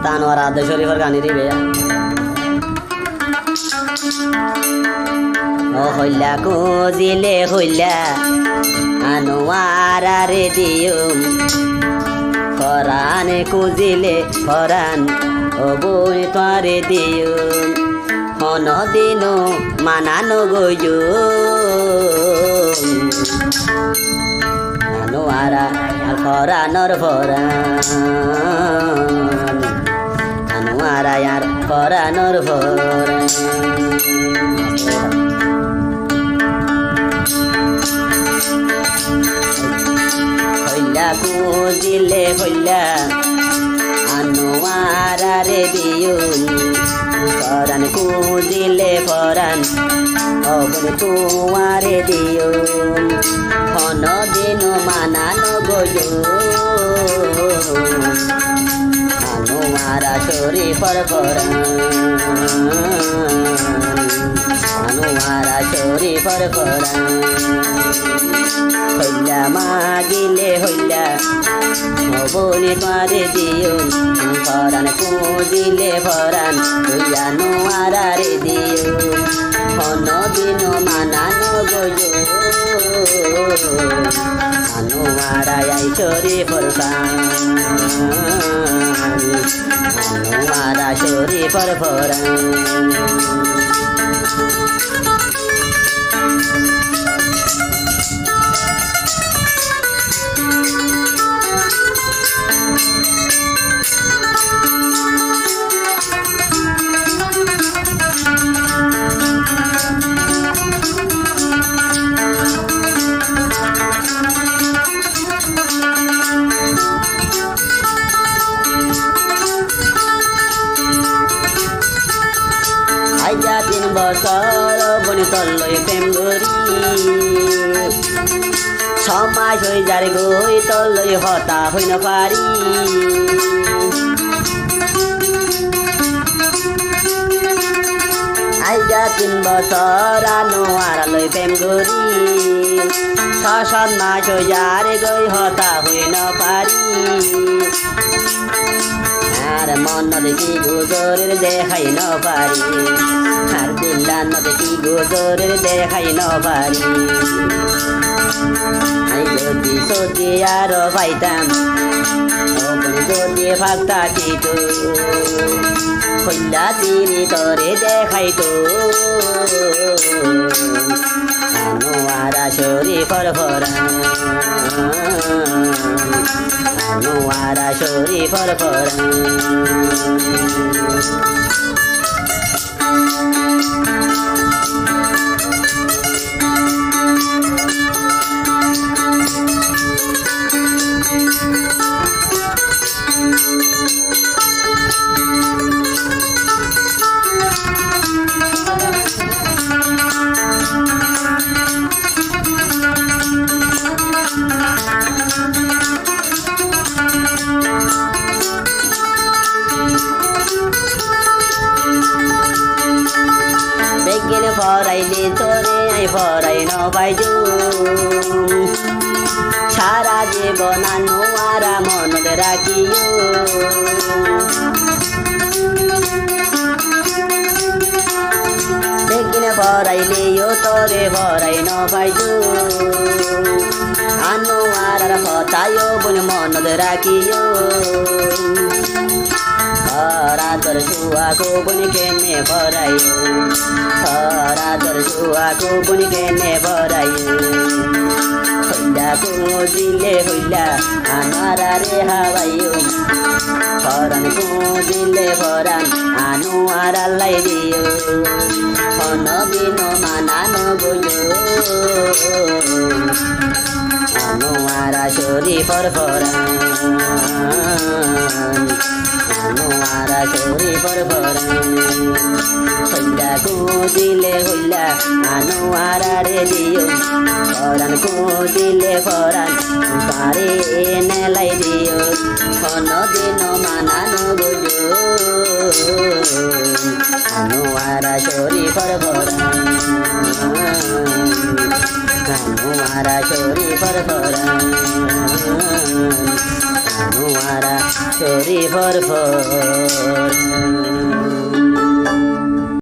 তানোয়ার আদে শরীফের গানি দিবে ও হইলা কুজিলে হইলা আনোয়ার রে দিয়ুম ফরান কুজিলে ফরান ও বই তোরে দিয়ুম হন দিনু মানানো গয়ু আনোয়ারা আর ফরানর ফরান আনোয়ারা আর ফরানর ফরান হইলা কুজিলে হইলা আনোয়ার রে দিয়ুম ফরান কুজিলে ফরান অবন তোমারে দিয়ুম হন দিন মানানো গয়ু আনোয়ারা শরীফর ফরান আনোয়ারা শরীফর ফরান হইলা মাগিলে হইলা অবনি তোরে দিয়ুম ফরান কুজিলে ফরান হইয়া নোয়ারা রে দিয়ুম হন দিন মানানো গয়ু আনোয়ারা আই শরীফর ফরান আনোয়ারা শরীফর ফরান আইজা 3 বছর বনি তল্লই প্রেম গরি সমাজ হই যার গই তল্লই হতা হই না পারি আইজা 3 বছর আনোয়ার লই প্রেম গরি শাসন মাস হই যার গই হতা হই না পারি আর মন দেখি গুজরের দেখাই ন পারি আর দিল্লা ন দেখি গুজরের দেখাই ন পারি আই যদি সত্যি আর পাইতাম যদি ভাগতা কিতো কইলা তিনি তরে দেখাইতো আনোয়ারা শরীফর ফরান আনোয়ারা শরীফর ফরান ফরাইলে তোরে আই ফরাই ন পাইজু সারা জীবন আনোয়ারা মনে রাখিও দেখিনে ফরাইলেও তোরে ফরাই ন পাইজু আনোয়ারার কথায়ও বলে মনে রাখিও হরা তোর শুয়াকো বনি কেনে ভরাইও হরা তোর শুয়াকো বনি কেনে ভরাইও হইলা কুজিলে হইলা আনোয়ারা রে হাওয়াইও ফরান কুজিলে ফরান আনোয়ারা লাই দিও হন দিন মানানো গয়ো আনোয়ারা শরীফর ফরান আনোয়ারা শরীফর ফরান হইলা কুজিলে হইলা আনোয়ারা রে দিও ফরান কুজিলে ফরান পারে নেলাই দিও হন দিন মানানো গয়ো আনোয়ারা শরীফর ফরান हनुमारा छोरी फरफर